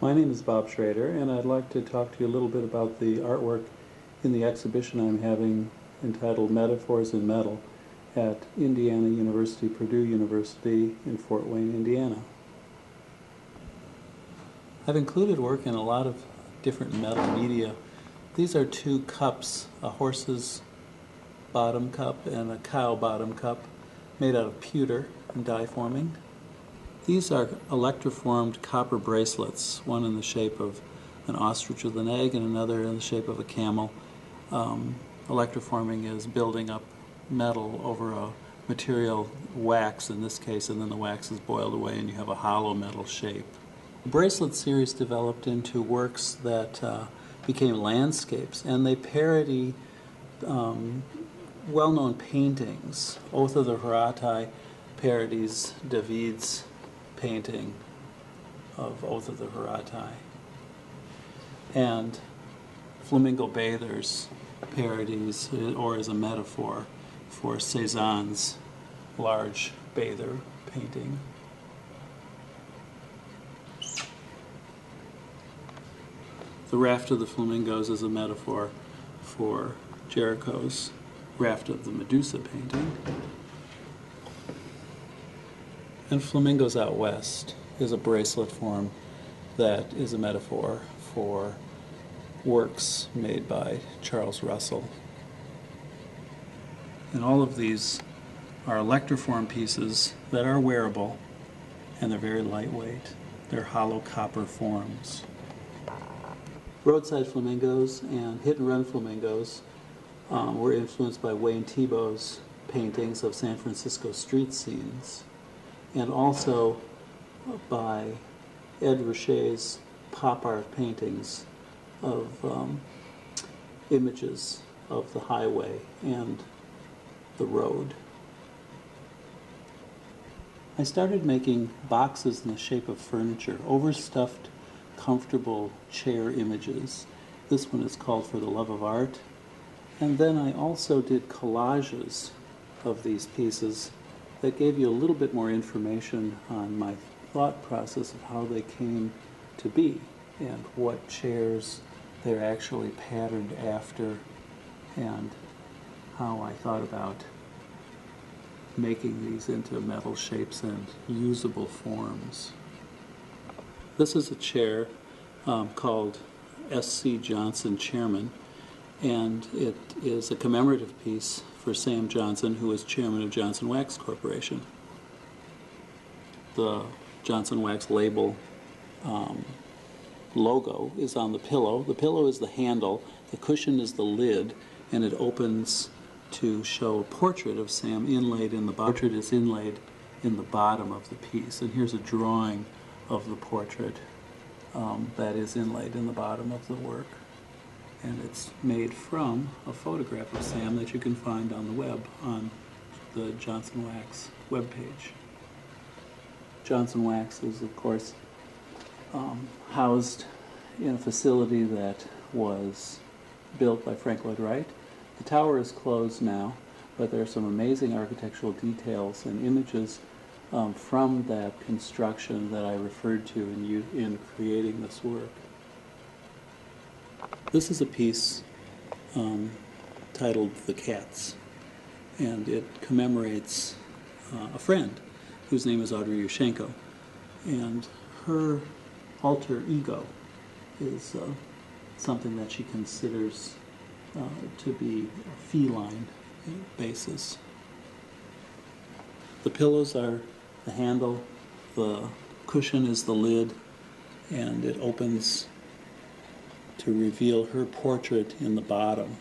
My name is Bob Schroeder, and I'd like to talk to you a little bit about the artwork in the exhibition I'm having entitled Metaphors in Metal at Indiana University-Purdue University in Fort Wayne, Indiana. I've included work in a lot of different metal media. These are two cups, a horse's bottom cup and a cow bottom cup, made out of pewter and die forming. These are electroformed copper bracelets, one in the shape of an ostrich with an egg and another in the shape of a camel. Electroforming is building up metal over a material, wax in this case, and then the wax is boiled away and you have a hollow metal shape. The bracelet series developed into works that became landscapes, and they parody well-known paintings. Oath of the Horatii parodies David's painting of Oath of the Horatii. And Flamingo Bathers parodies, or as a metaphor, for Cézanne's large bather painting. The Raft of the Flamingos is a metaphor for Jericho's Raft of the Medusa painting. And Flamingos Out West is a bracelet form that is a metaphor for works made by Charles Russell. And all of these are electroform pieces that are wearable, and they're very lightweight. They're hollow copper forms. Roadside flamingos and hit-and-run flamingos were influenced by Wayne Thiebaud's paintings of San Francisco street scenes, and also by Ed Ruscha's pop art paintings of images of the highway and the road. I started making boxes in the shape of furniture, overstuffed, comfortable chair images. This one is called For the Love of Art. And then I also did collages of these pieces that gave you a little bit more information on my thought process of how they came to be and what chairs they're actually patterned after and how I thought about making these into metal shapes and usable forms. This is a chair called S.C. Johnson Chairman, and it is a commemorative piece for Sam Johnson, who is chairman of Johnson Wax Corporation. The Johnson Wax label logo is on the pillow. The pillow is the handle, the cushion is the lid, and it opens to show a portrait of Sam inlaid in the bottom. The portrait is inlaid in the bottom of the piece, and here's a drawing of the portrait that is inlaid in the bottom of the work. And it's made from a photograph of Sam that you can find on the web on the Johnson Wax webpage. Johnson Wax is, of course, housed in a facility that was built by Frank Lloyd Wright. The tower is closed now, but there are some amazing architectural details and images from that construction that I referred to in creating this work. This is a piece titled The Cats, and it commemorates a friend whose name is Audrey Schenk, and her alter ego is something that she considers to be a feline basis. The pillows are the handle, the cushion is the lid, and it opens to reveal her portrait in the bottom.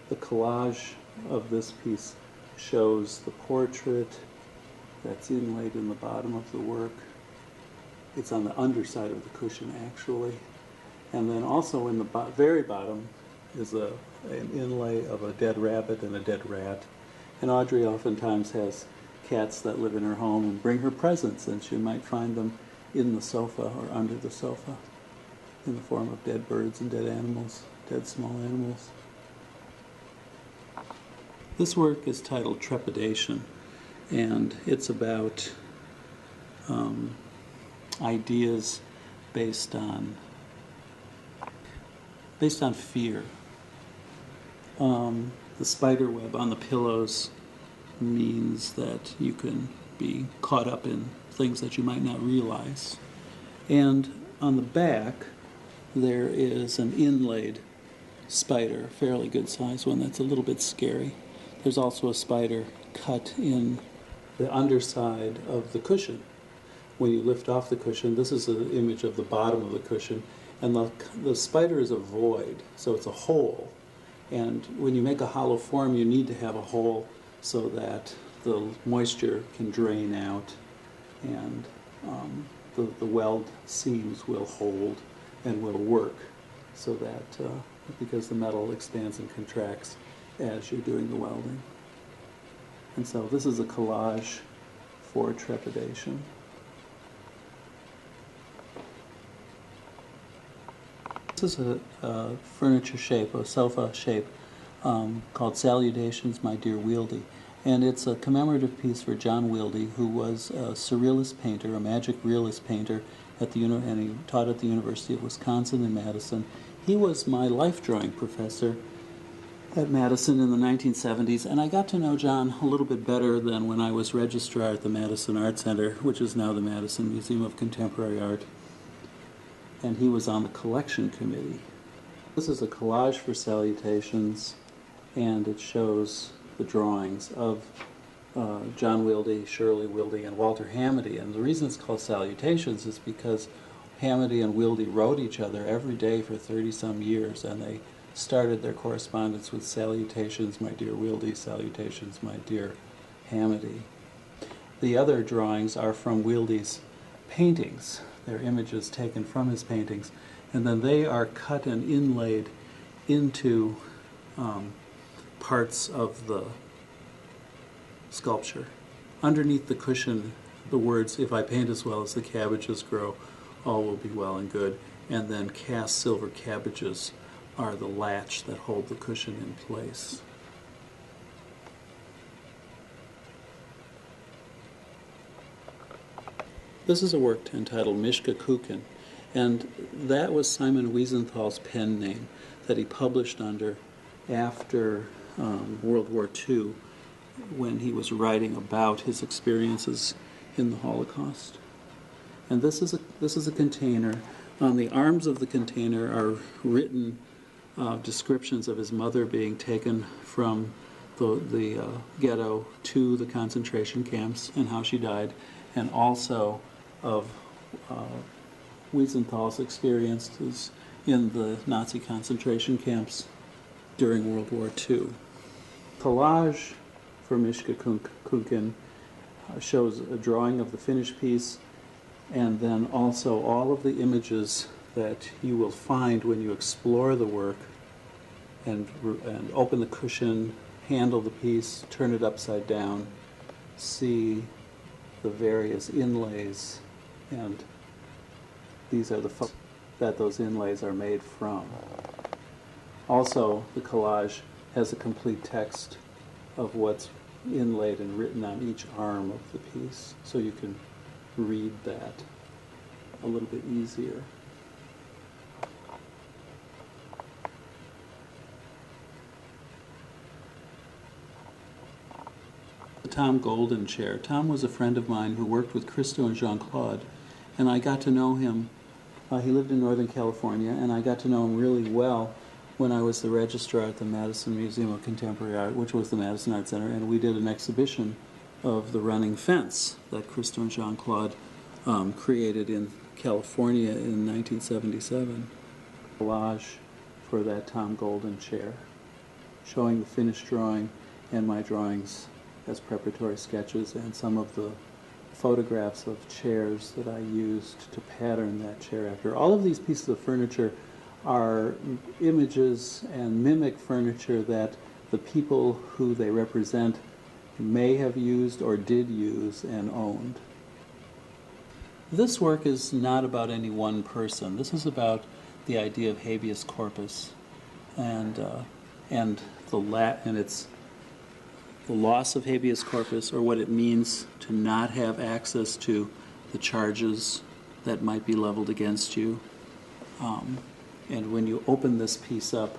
The collage of this piece shows the portrait that's inlaid in the bottom of the work. It's on the underside of the cushion, actually. And then also in the very bottom is an inlay of a dead rabbit and a dead rat. And Audrey oftentimes has cats that live in her home and bring her presents, and she might find them in the sofa or under the sofa in the form of dead birds and dead animals, dead small animals. This work is titled Trepidation, and it's about ideas based on fear. The spiderweb on the pillows means that you can be caught up in things that you might not realize. And on the back, there is an inlaid spider, fairly good size one that's a little bit scary. There's also a spider cut in the underside of the cushion. When you lift off the cushion, this is an image of the bottom of the cushion, and the spider is a void, so it's a hole. And when you make a hollow form, you need to have a hole so that the moisture can drain out, and the weld seams will hold and will work, so that because the metal expands and contracts as you're doing the welding. And so this is a collage for trepidation. This is a furniture shape, a sofa shape, called Salutations, My Dear Wieldy. And it's a commemorative piece for John Wieldy, who was a surrealist painter, a magic realist painter, and he taught at the University of Wisconsin in Madison. He was my life drawing professor at Madison in the 1970s, and I got to know John a little bit better than when I was registrar at the Madison Art Center, which is now the Madison Museum of Contemporary Art. And he was on the collection committee. This is a collage for Salutations, and it shows the drawings of John Wieldy, Shirley Wieldy, and Walter Hamady. And the reason it's called Salutations is because Hamady and Wieldy wrote each other every day for 30-some years, and they started their correspondence with Salutations, My Dear Wieldy, Salutations, My Dear Hamady. The other drawings are from Wieldy's paintings. They're images taken from his paintings, and then they are cut and inlaid into parts of the sculpture. Underneath the cushion, the words, "If I paint as well as the cabbages grow, all will be well and good," and then cast silver cabbages are the latch that hold the cushion in place. This is a work entitled Mishka Kukin, and that was Simon Wiesenthal's pen name that he published under after World War II, when he was writing about his experiences in the Holocaust. And this is a container. On the arms of the container are written descriptions of his mother being taken from the ghetto to the concentration camps and how she died, and also of Wiesenthal's experiences in the Nazi concentration camps during World War II. Collage for Mishka Kukin shows a drawing of the finished piece, and then also all of the images that you will find when you explore the work and open the cushion, handle the piece, turn it upside down, see the various inlays, and these are the that those inlays are made from. Also, the collage has a complete text of what's inlaid and written on each arm of the piece, so you can read that a little bit easier. The Tom Golden chair. Tom was a friend of mine who worked with Christo and Jean-Claude, and I got to know him. He lived in Northern California, and I got to know him really well when I was the registrar at the Madison Museum of Contemporary Art, which was the Madison Art Center, and we did an exhibition of the running fence that Christo and Jean-Claude created in California in 1977. Collage for that Tom Golden chair, showing the finished drawing and my drawings as preparatory sketches, and some of the photographs of chairs that I used to pattern that chair after. All of these pieces of furniture are images and mimic furniture that the people who they represent may have used or did use and owned. This work is not about any one person. This is about the idea of habeas corpus, and it's the loss of habeas corpus, or what it means to not have access to the charges that might be leveled against you. And when you open this piece up,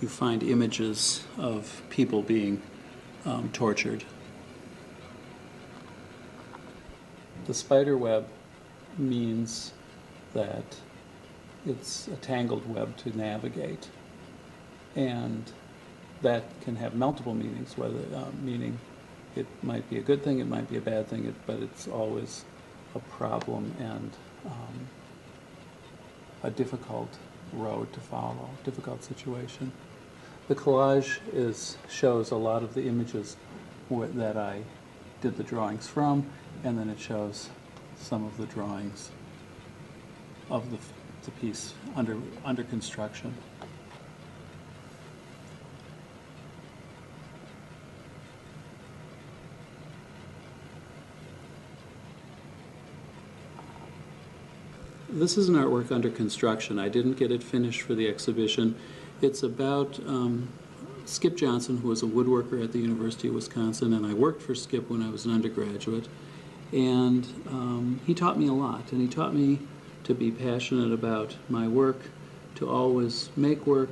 you find images of people being tortured. The spider web means that it's a tangled web to navigate. And that can have multiple meanings, whether meaning it might be a good thing, it might be a bad thing, but it's always a problem and a difficult road to follow, difficult situation. The collage shows a lot of the images that I did the drawings from, and then it shows some of the drawings of the piece under construction. This is an artwork under construction. I didn't get it finished for the exhibition. It's about Skip Johnson, who was a woodworker at the University of Wisconsin, and I worked for Skip when I was an undergraduate. And he taught me a lot, and he taught me to be passionate about my work, to always make work,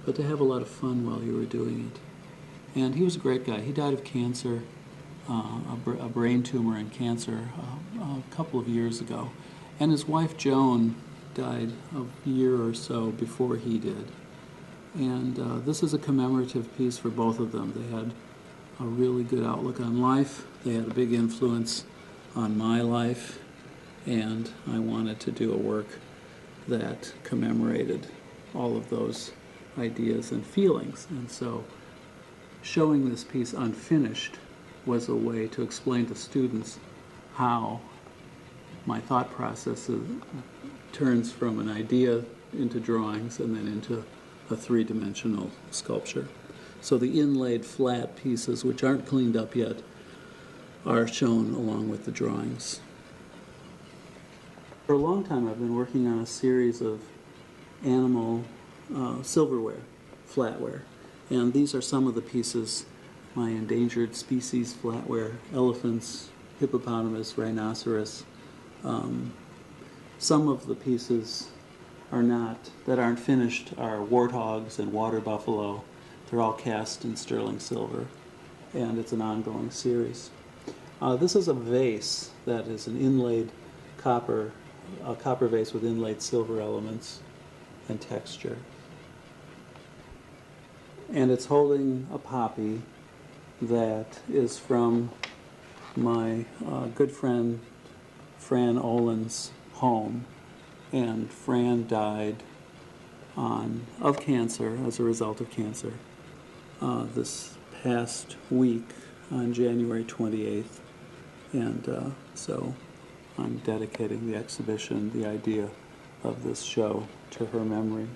but to have a lot of fun while you were doing it. And he was a great guy. He died of cancer, a brain tumor and cancer, a couple of years ago. And his wife, Joan, died a year or so before he did. And this is a commemorative piece for both of them. They had a really good outlook on life. They had a big influence on my life. And I wanted to do a work that commemorated all of those ideas and feelings. And so showing this piece unfinished was a way to explain to students how my thought process turns from an idea into drawings and then into a three-dimensional sculpture. So the inlaid flat pieces, which aren't cleaned up yet, are shown along with the drawings. For a long time I've been working on a series of animal silverware, flatware, and these are some of the pieces, my endangered species flatware, elephants, hippopotamus, rhinoceros. Some of the pieces that aren't finished are warthogs and water buffalo. They're all cast in sterling silver, and it's an ongoing series. This is a vase that is an inlaid copper vase with inlaid silver elements and texture. And it's holding a poppy that is from my good friend Fran Olin's home. And Fran died of cancer, as a result of cancer, this past week on January 28th. And so I'm dedicating the exhibition, the idea of this show, to her memory.